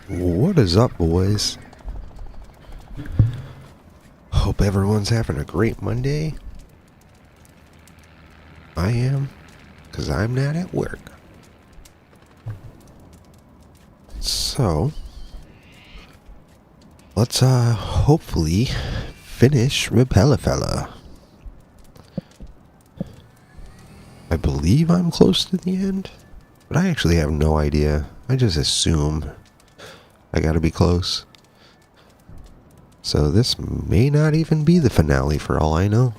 What is up, boys? Hope everyone's having a great Monday. I am, because I'm not at work. So, let's hopefully finish Repella. I believe I'm close to the end, but I actually have no idea. I just assume I gotta be close. So this may not even be the finale for all I know.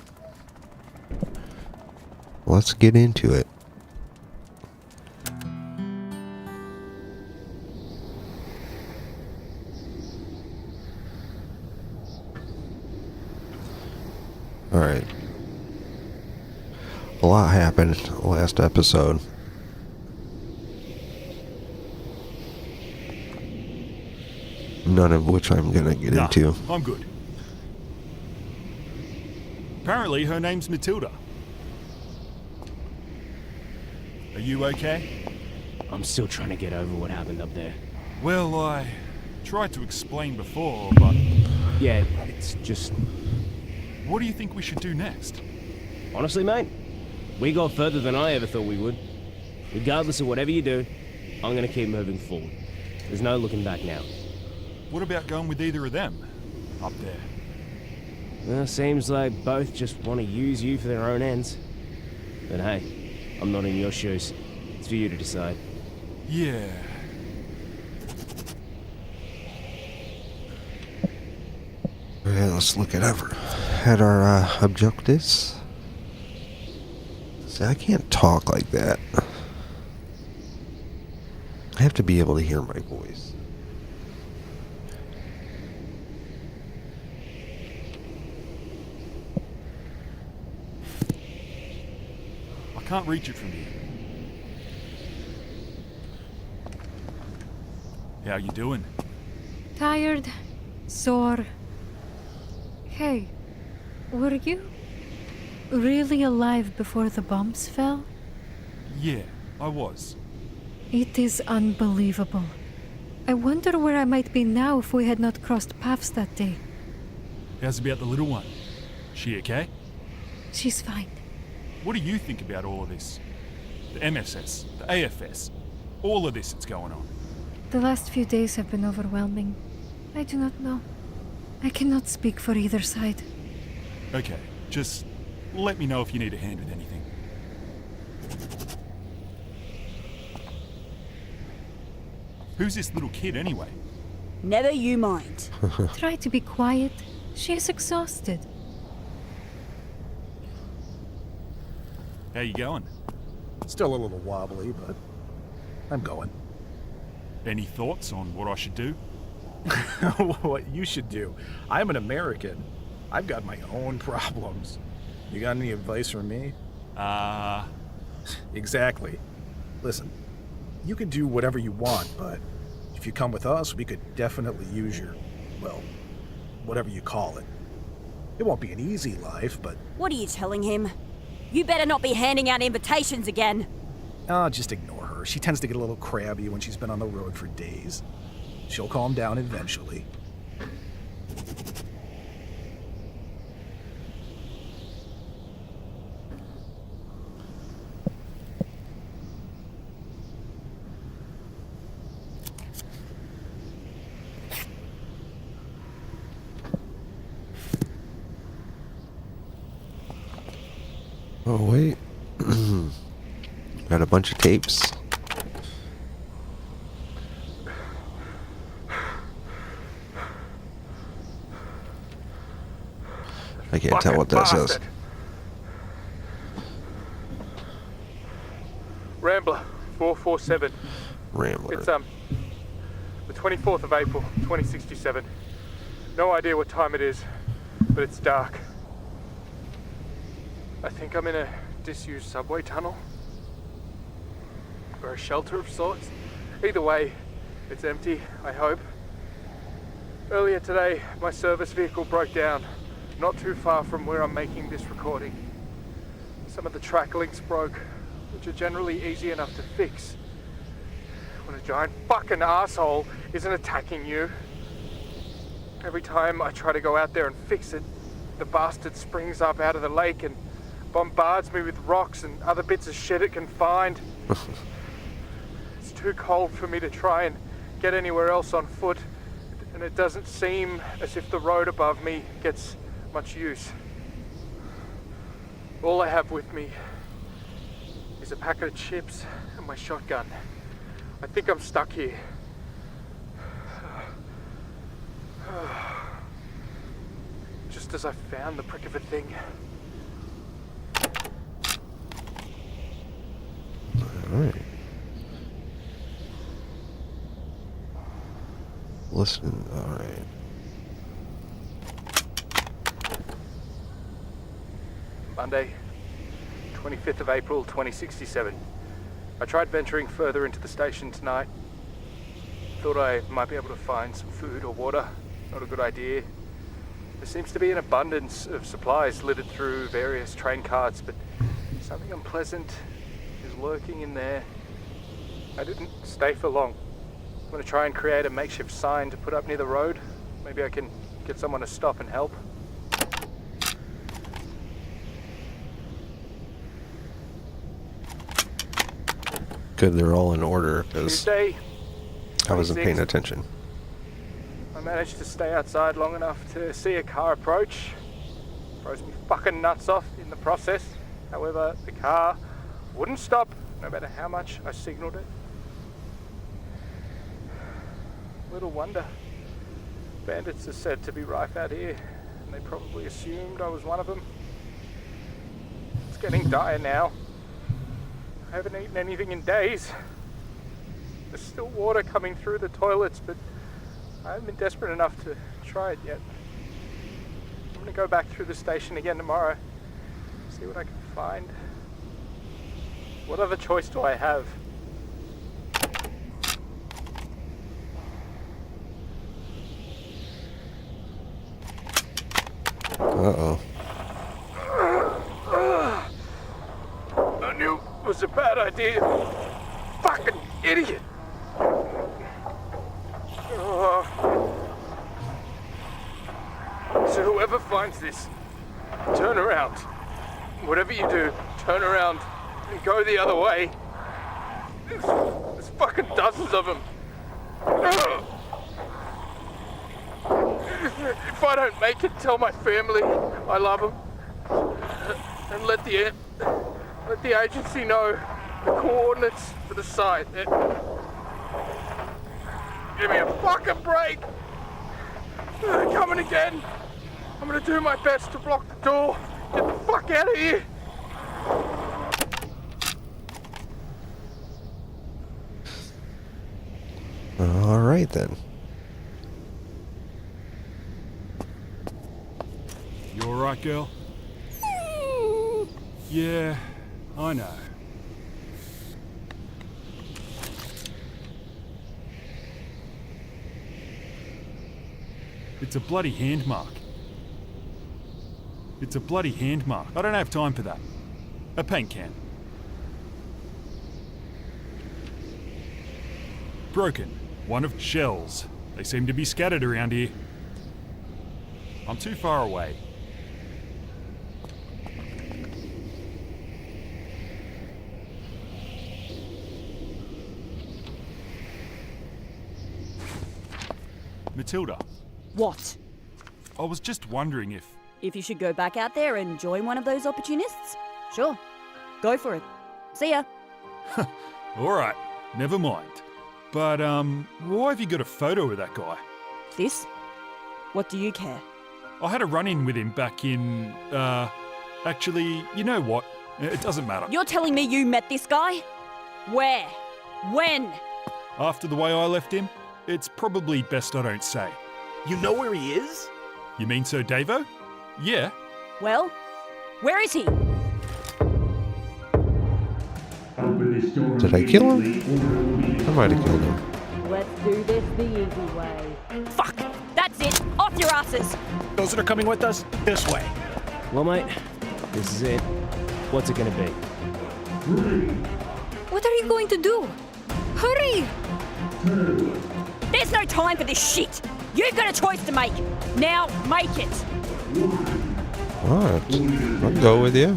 Let's get into it. Alright. A lot happened last episode. None of which I'm gonna get into. I'm good. Apparently her name's Matilda. Are you okay? I'm still trying to get over what happened up there. Well, I tried to explain before, but Yeah, it's just... what do you think we should do next? Honestly, mate, we got further than I ever thought we would. Regardless of whatever you do, I'm gonna keep moving forward. There's no looking back now. What about going with either of them up there? Well, seems like both just want to use you for their own ends. But hey, I'm not in your shoes. It's for you to decide. Yeah. Okay, let's look at our objectives. See, I can't talk like that. I have to be able to hear my voice. I can't reach it from here. How you doing? Tired, sore. Hey, were you really alive before the bombs fell? Yeah, I was. It is unbelievable. I wonder where I might be now if we had not crossed paths that day. How's about the little one? She okay? She's fine. What do you think about all of this? The MSS, the AFS, all of this that's going on. The last few days have been overwhelming. I do not know. I cannot speak for either side. Okay, just let me know if you need a hand with anything. Who's this little kid anyway? Never you mind. Try to be quiet. She is exhausted. How you going? Still a little wobbly, but I'm going. Any thoughts on what I should do? What you should do. I'm an American. I've got my own problems. You got any advice for me? Exactly. Listen, you can do whatever you want, but if you come with us, we could definitely use your, well, whatever you call it. It won't be an easy life, but... What are you telling him? You better not be handing out invitations again. just ignore her. She tends to get a little crabby when she's been on the road for days. She'll calm down eventually. Oh, wait. Got a bunch of tapes. I can't tell what that says. Rambler 447. Rambler. It's the 24th of April, 2067. No idea what time it is, but it's dark. I think I'm in a disused subway tunnel. Or a shelter of sorts. Either way, it's empty, I hope. Earlier today, my service vehicle broke down, not too far from where I'm making this recording. Some of the track links broke, which are generally easy enough to fix. when a giant fucking asshole isn't attacking you. Every time I try to go out there and fix it, the bastard springs up out of the lake and bombards me with rocks and other bits of shit it can find. It's too cold for me to try and get anywhere else on foot, and it doesn't seem as if the road above me gets much use. All I have with me is a packet of chips and my shotgun. I think I'm stuck here. Just as I found the prick of a thing. Alright. Listen, alright. Monday, 25th of April, 2067. I tried venturing further into the station tonight. Thought I might be able to find some food or water. Not a good idea. There seems to be an abundance of supplies littered through various train carts, but something unpleasant is lurking in there. I didn't stay for long. I'm going to try and create a makeshift sign to put up near the road. Maybe I can get someone to stop and help. Good, they're all in order, because Tuesday, I wasn't paying 26th. attention. I managed to stay outside long enough to see a car approach. Froze me fucking nuts off in the process. However, the car wouldn't stop no matter how much I signaled it. Little wonder. Bandits are said to be rife out here, and they probably assumed I was one of them. It's getting dire now. I haven't eaten anything in days. There's still water coming through the toilets, but I haven't been desperate enough to try it yet. I'm gonna go back through the station again tomorrow, see what I can find. What other choice do I have? Uh-oh. I knew it was a bad idea. Fucking idiot! So whoever finds this, turn around. Whatever you do, turn around and go the other way. There's fucking dozens of them. If I don't make it, tell my family I love them, and let the agency know the coordinates for the site. Give me a fucking break. They're coming again. I'm gonna do my best to block the door. Get the fuck out of here. Alright then. You alright, girl? Yeah, I know. It's a bloody hand mark. It's a bloody hand mark. I don't have time for that. A paint can. Broken. One of shells. They seem to be scattered around here. I'm too far away. Matilda, What? I was just wondering if... If you should go back out there and join one of those opportunists? Sure. Go for it. See ya. Alright, never mind. But, why have you got a photo of that guy? This? What do you care? I had a run-in with him back in, actually, you know what? It doesn't matter. You're telling me you met this guy? Where? When? After the way I left him, it's probably best I don't say. You know where he is? You mean so, Davo? Yeah. Well, where is he? Did I kill him? I might have killed him. Let's do this the easy way. Fuck! That's it! Off your asses! Those that are coming with us, this way. Well, mate, this is it. What's it gonna be? What are you going to do? Hurry! There's no time for this shit. You've got a choice to make. Now make it. Alright, I'll go with you.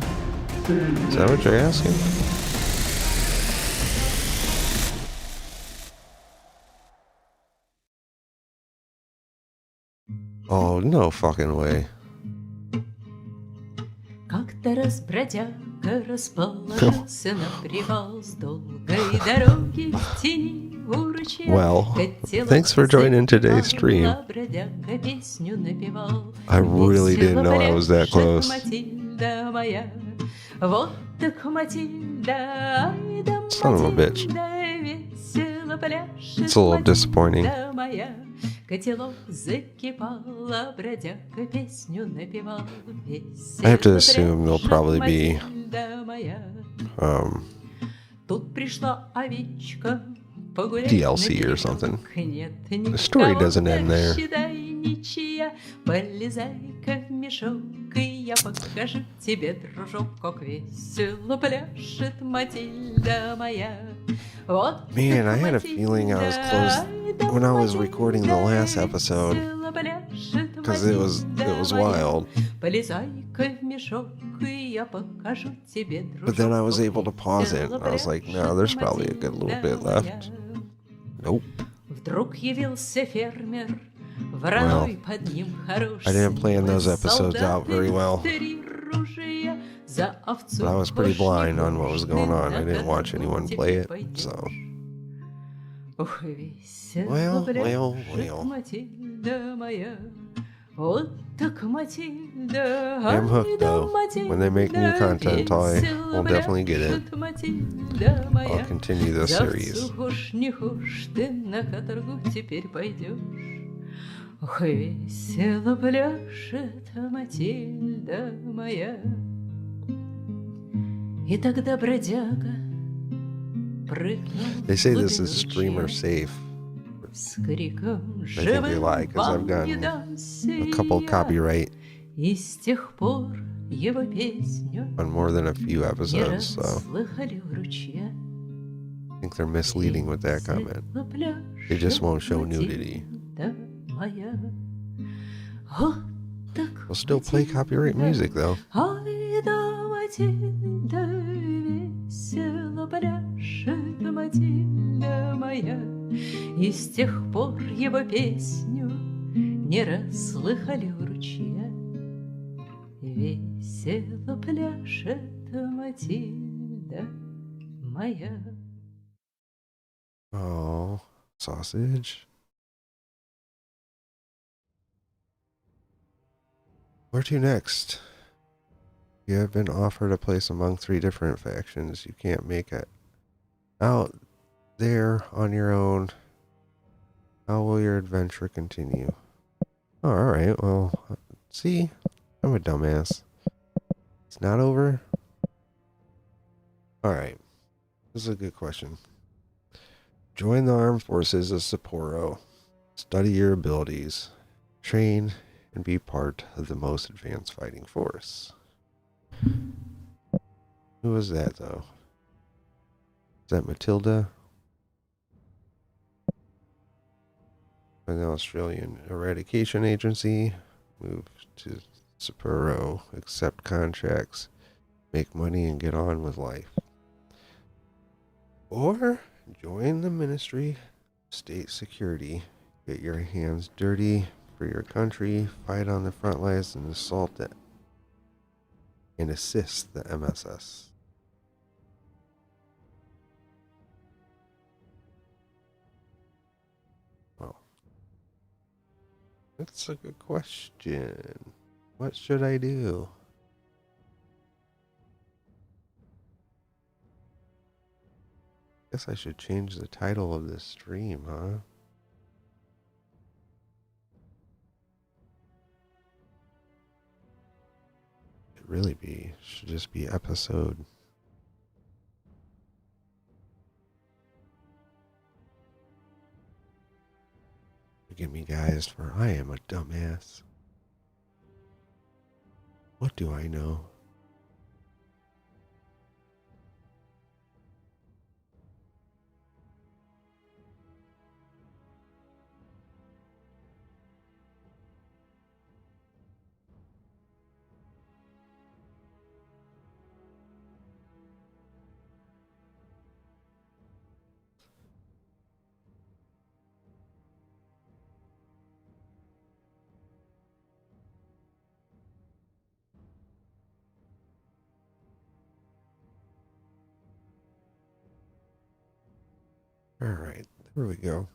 Is that what you're asking? Oh, no fucking way. Как-то раз бродяга расположился на привал с долгой дороги в тени у ручья. Well, thanks for joining today's stream. Бродяга песню напевал. I really didn't know I was that close. Матильда моя, вот так Матильда, ай да Son of a bitch. Матильда, весело пляшет It's a little disappointing. Матильда моя. Котелок закипал, а бродяга песню напевал. I have to assume there'll probably be Тут пришла овечка погулять DLC or something. The story doesn't end there. Ничья. Полезай-ка в мешок, и я покажу тебе, дружок, как весело пляшет Матильда моя. Вот Man, I had a feeling I was close when I was recording the last episode because it was wild. Полезай-ка в мешок, и я покажу тебе, дружок. But then I was able to pause it. And I was like, no, there's probably a good little bit left. Nope. Вдруг явился фермер, вороной под ним хороший. I didn't plan those episodes out very well. But I was pretty blind on what was going on. I didn't watch anyone play it, so. Well. I'm hooked though. When they make new content, I will definitely get it. I'll continue this series. Не хошь, ты на каторгу теперь пойдешь. Ох, весело пляшет Матильда моя. И тогда бродяга прыгнул. They say this is streamer safe. С криком I think they lie because I've gotten a couple copyright И с тех пор его песню on more than a few не episodes, so расслыхали у ручья. I think they're misleading with that comment. They just won't show nudity. We'll still play copyright music though. Ай да Матильда, весело пляшет Матильда моя. И с тех пор его песню не расслыхали у ручья. Весело пляшет Матильда моя. Oh, sausage. Where to next? You have been offered a place among 3 different factions. You can't make it out there on your own. How will your adventure continue? Oh, alright, well, see, I'm a dumbass. It's not over? Alright, this is a good question. Join the armed forces of Sapporo. Study your abilities. Train and be part of the most advanced fighting force. Who was that, though? Is that Matilda? An Australian Eradication Agency. Move to Sapporo. Accept contracts. Make money and get on with life. Or join the Ministry of State Security. Get your hands dirty for your country. Fight on the front lines and assault it. And assist the MSS. Well, that's a good question. What should I do? Guess I should change the title of this stream, huh? Really should just be episode. Forgive me, guys, for I am a dumbass. What do I know? Alright, there we go.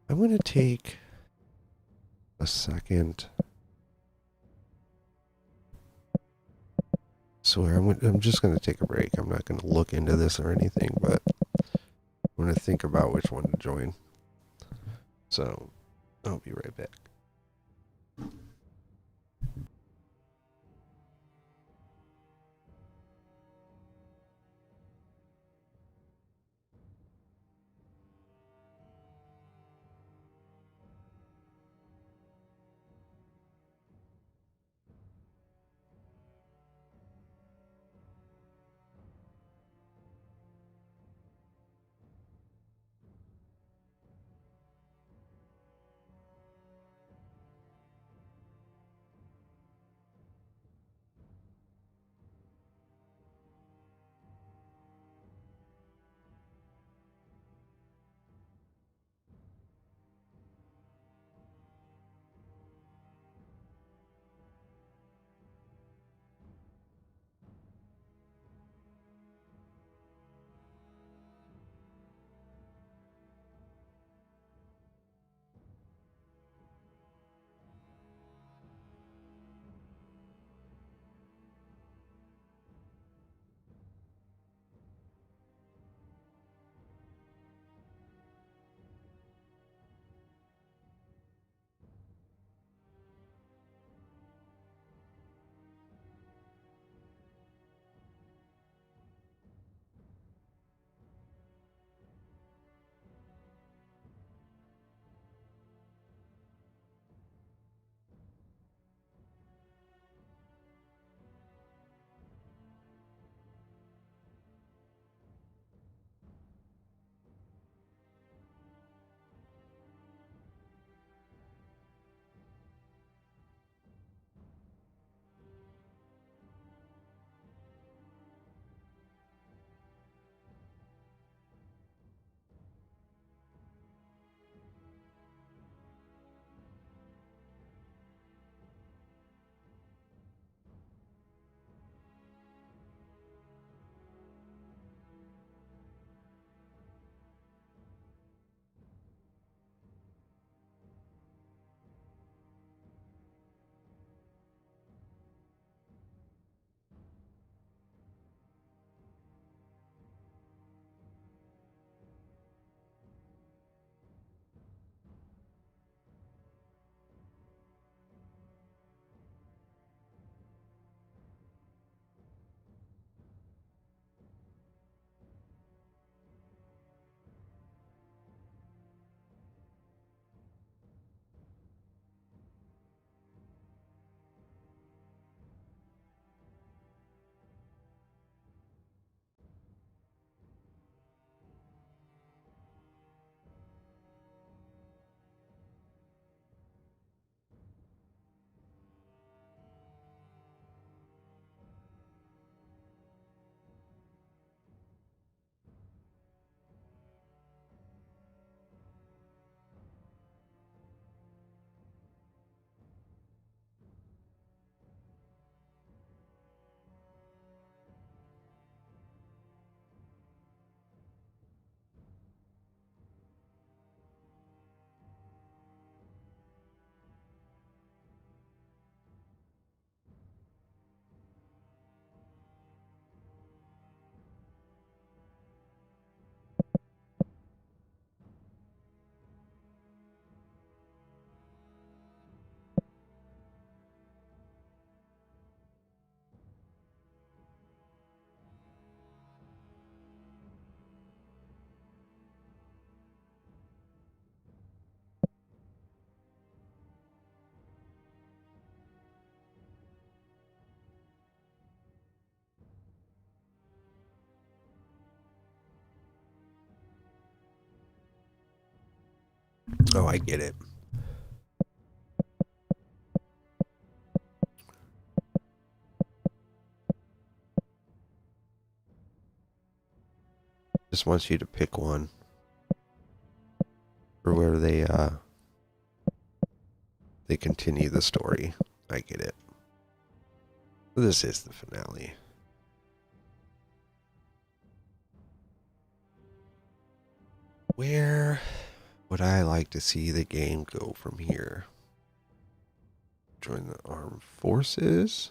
I'm going to take a second. Swear, I'm just going to take a break. I'm not going to look into this or anything, but I'm going to think about which one to join. So, I'll be right back. Oh, I get it. Just wants you to pick one. Or where they continue the story. I get it. This is the finale. Where would I like to see the game go from here? Join the armed forces?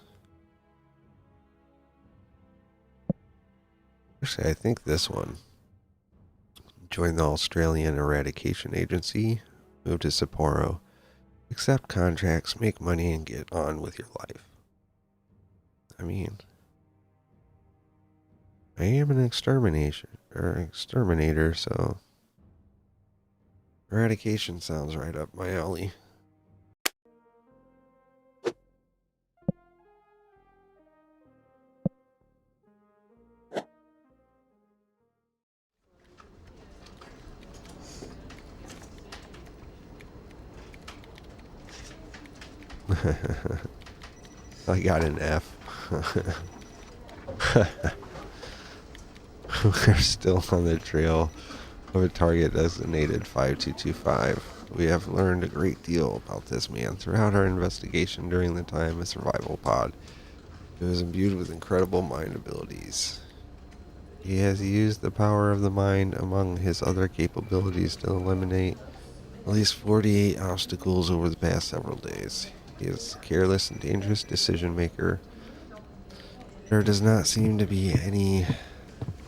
Actually, I think this one. Join the Australian Eradication Agency. Move to Sapporo. Accept contracts, make money, and get on with your life. I mean, I am an exterminator, so eradication sounds right up my alley. I got an F. We're still on the trail of a target designated 5225. We have learned a great deal about this man throughout our investigation during the time of survival pod. He was imbued with incredible mind abilities. He has used the power of the mind among his other capabilities to eliminate at least 48 obstacles over the past several days. He is a careless and dangerous decision maker. There does not seem to be any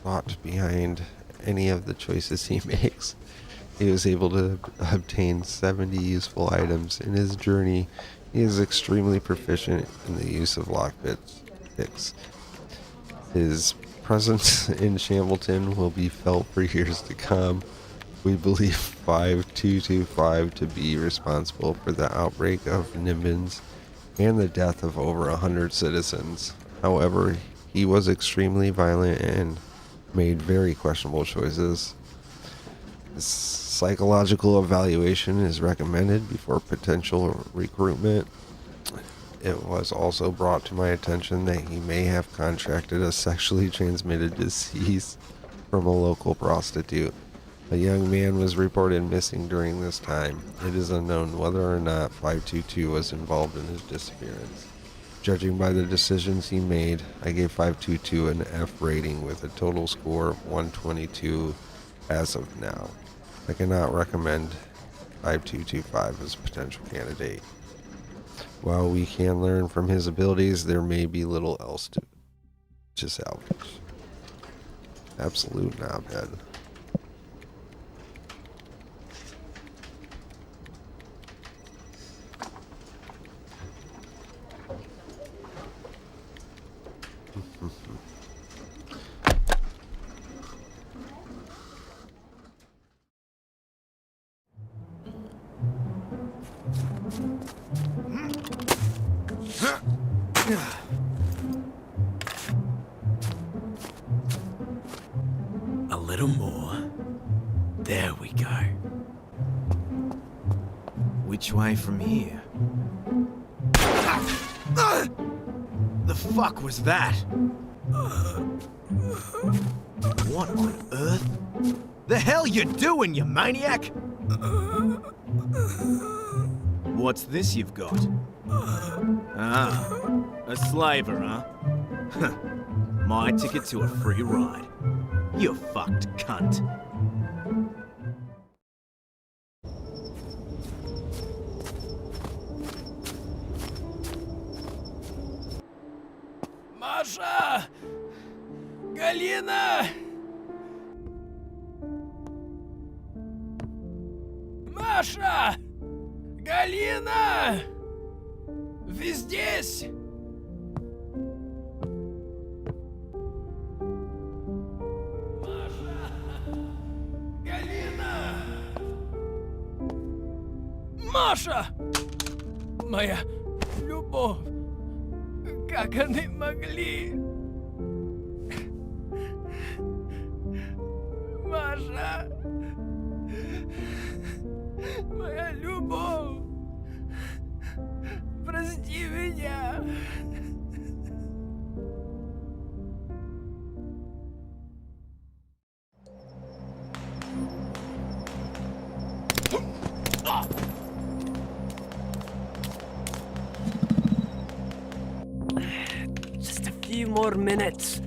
thought behind any of the choices he makes. He was able to obtain 70 useful items in his journey. He is extremely proficient in the use of lockpicks. His presence in Shambleton will be felt for years to come. We believe 5225 to be responsible for the outbreak of Nimbins and the death of over 100 citizens. However, he was extremely violent and made very questionable choices. Psychological evaluation is recommended before potential recruitment. It was also brought to my attention that he may have contracted a sexually transmitted disease from a local prostitute. A young man was reported missing during this time. It is unknown whether or not 522 was involved in his disappearance. Judging by the decisions he made, I gave 522 an F rating with a total score of 122 as of now. I cannot recommend 5225 as a potential candidate. While we can learn from his abilities, there may be little else to salvage. Absolute knobhead. A little more. There we go. Which way from here? The fuck was that? What on earth? The hell you doing, you maniac? What's this you've got? Ah, a slaver, huh? My ticket to a free ride. You fucked cunt. Маша! Галина! Маша! Галина! Вы здесь? Маша! Галина! Маша! Моя любовь! Как они могли? Маша! Моя любовь! Прости меня! Just a few more minutes.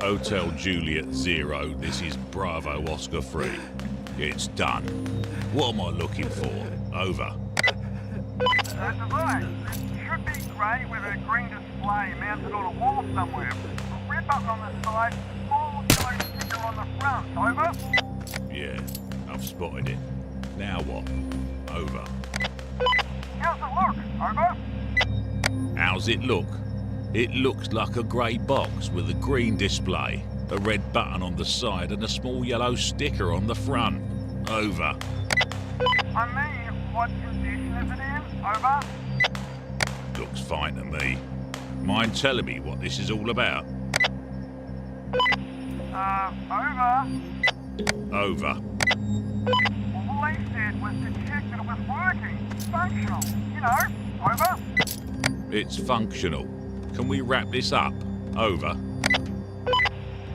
Hotel Juliet 0, this is Bravo Oscar 3. It's done. What am I looking for? Over. That's a device. It should be grey with a green display mounted on a wall somewhere. A red button on the side, small yellow sticker on the front. Over? Yeah, I've spotted it. Now what? Over. How's it look? Over? How's it look? It looks like a grey box with a green display, a red button on the side and a small yellow sticker on the front. Over. I mean, what condition is it in? Over? Looks fine to me. Mind telling me what this is all about? Over? Over. All they said was to check that it was working, functional, you know, over? It's functional. Can we wrap this up? Over.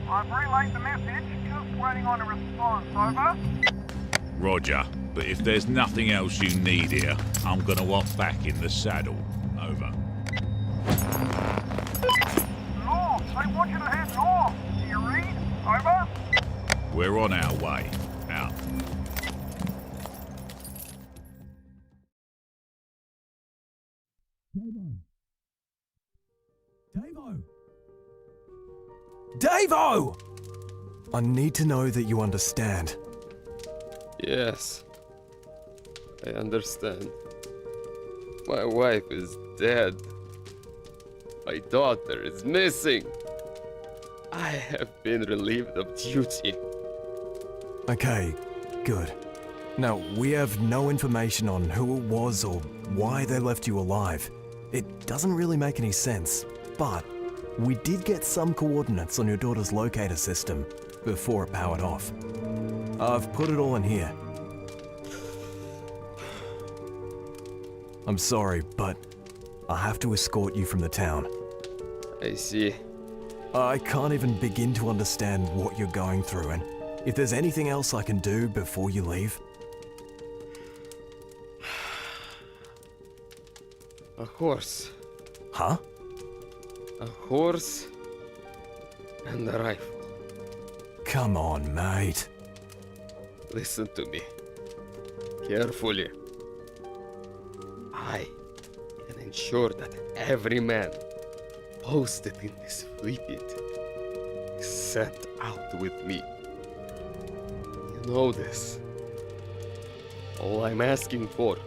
I've relayed the message, just waiting on a response, over? Roger. But if there's nothing else you need here, I'm gonna hop back in the saddle. Over. North! They want you to head north! Do you read? Over? We're on our way. Out. Davo! I need to know that you understand. Yes. I understand. My wife is dead. My daughter is missing. I have been relieved of duty. Okay, good. Now, we have no information on who it was or why they left you alive. It doesn't really make any sense, but we did get some coordinates on your daughter's locator system before it powered off. I've put it all in here. I'm sorry, but I have to escort you from the town. I see. I can't even begin to understand what you're going through, and if there's anything else I can do before you leave. A horse. Huh? A horse and a rifle. Come on, mate. Listen to me. Carefully. I can ensure that every man posted in this fleet is sent out with me. You know this. All I'm asking for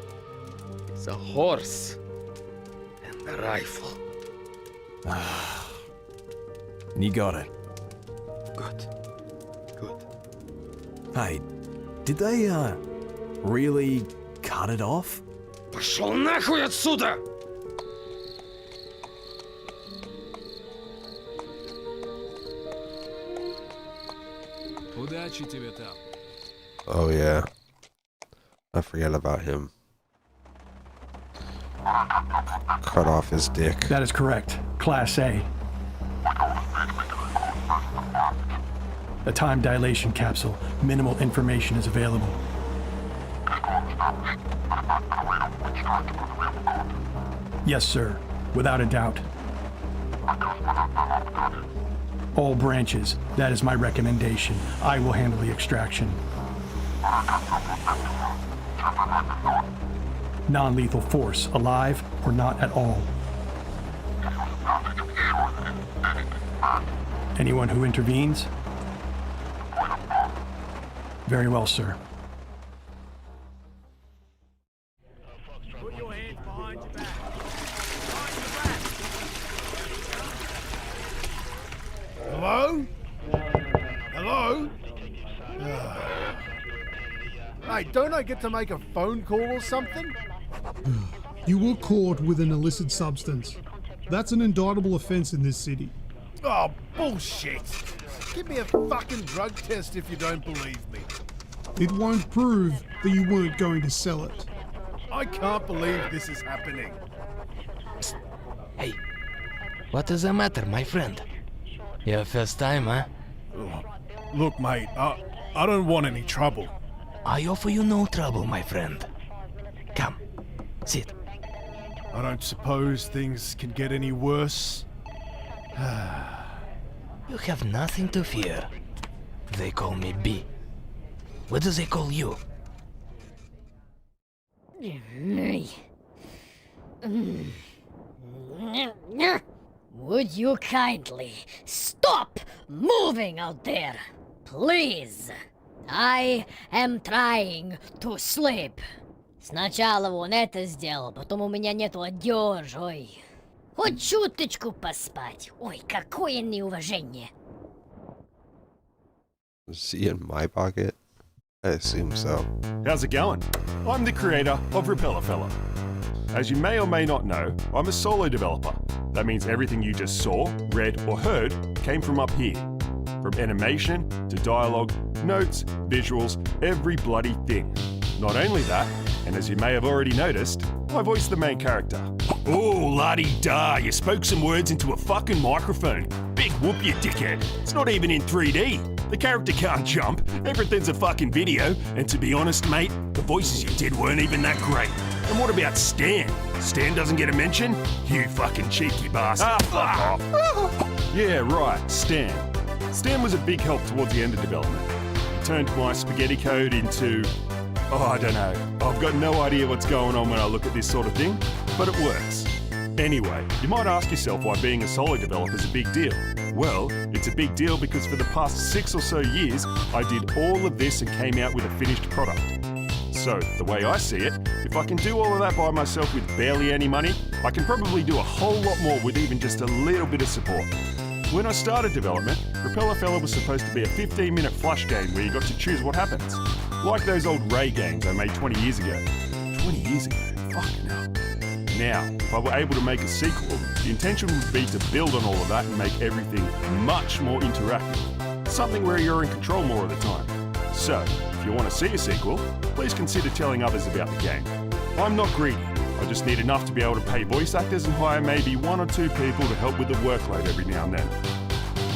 is a horse and a rifle. You got it. Good. Good. Hey, did they, really cut it off? Пошел нахуй отсюда! Удачи тебе там. Oh yeah. I forget about him. Cut off his dick. That is correct. Class A. A time dilation capsule. Minimal information is available. Yes, sir. Without a doubt. All branches. That is my recommendation. I will handle the extraction. Non-lethal force. Alive or not at all. Anyone who intervenes? Very well, sir. Put your hands behind your back. Hello? Hello? Hey, don't I get to make a phone call or something? You were caught with an illicit substance. That's an indictable offense in this city. Oh, bullshit! Give me a fucking drug test if you don't believe me. It won't prove that you weren't going to sell it. I can't believe this is happening. Hey, what is the matter, my friend? Your first time, huh? Look, mate, I don't want any trouble. I offer you no trouble, my friend. Come, sit. I don't suppose things can get any worse. You have nothing to fear. They call me B. What do they call you? Would you kindly stop moving out there, please? I am trying to sleep. Сначала вон это сделал, потом у меня нету одежды, ой. Хоть чуточку поспать. Ой, какое неуважение. Is he in my pocket? I assume so. How's it going? I'm the creator of Repella. As you may or may not know, I'm a solo developer. That means everything you just saw, read, or heard came from up here. From animation to dialogue, notes, visuals, every bloody thing. Not only that, and as you may have already noticed, I voiced the main character. Oh, la-di-da, you spoke some words into a fucking microphone. Big whoop, you dickhead. It's not even in 3D. The character can't jump, everything's a fucking video, and to be honest, mate, the voices you did weren't even that great. And what about Stan? Stan doesn't get a mention? You fucking cheeky bastard. Ah, fuck off. Yeah, right, Stan. Stan was a big help towards the end of development. He turned my spaghetti code into... oh, I don't know. I've got no idea what's going on when I look at this sort of thing, but it works. Anyway, you might ask yourself why being a solo developer is a big deal. Well, it's a big deal because for the past 6 or so years, I did all of this and came out with a finished product. So, the way I see it, if I can do all of that by myself with barely any money, I can probably do a whole lot more with even just a little bit of support. When I started development, Repella was supposed to be a 15-minute flush game where you got to choose what happens. Like those old Ray games I made 20 years ago. 20 years ago? Fuck no. Now, if I were able to make a sequel, the intention would be to build on all of that and make everything much more interactive. Something where you're in control more of the time. So, if you want to see a sequel, please consider telling others about the game. I'm not greedy. I just need enough to be able to pay voice actors and hire maybe 1 or 2 people to help with the workload every now and then.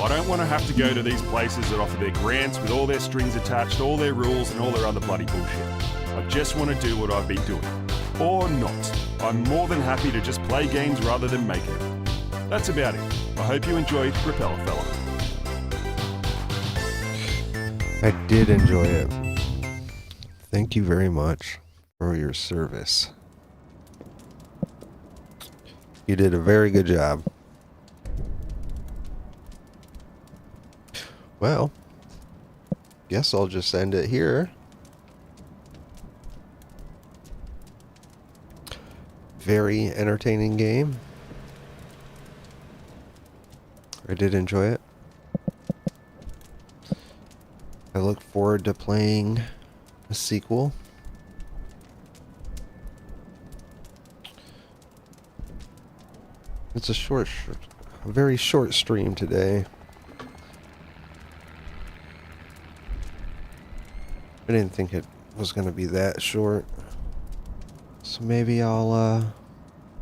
I don't want to have to go to these places that offer their grants with all their strings attached, all their rules and all their other bloody bullshit. I just want to do what I've been doing. Or not. I'm more than happy to just play games rather than make it. That's about it. I hope you enjoyed Repella. I did enjoy it. Thank you very much for your service. You did a very good job. Well, guess I'll just end it here. Very entertaining game. I did enjoy it. I look forward to playing a sequel. It's a very short stream today. I didn't think it was going to be that short. So maybe I'll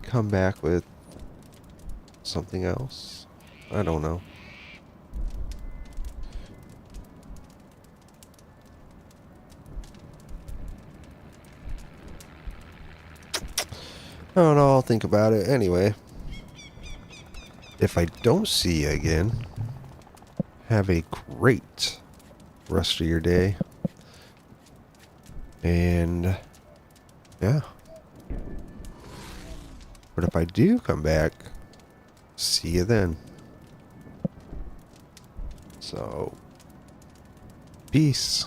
come back with something else. I don't know. I don't know, I'll think about it. Anyway, if I don't see you again, have a great rest of your day. And yeah. But if I do come back, see you then. So, peace.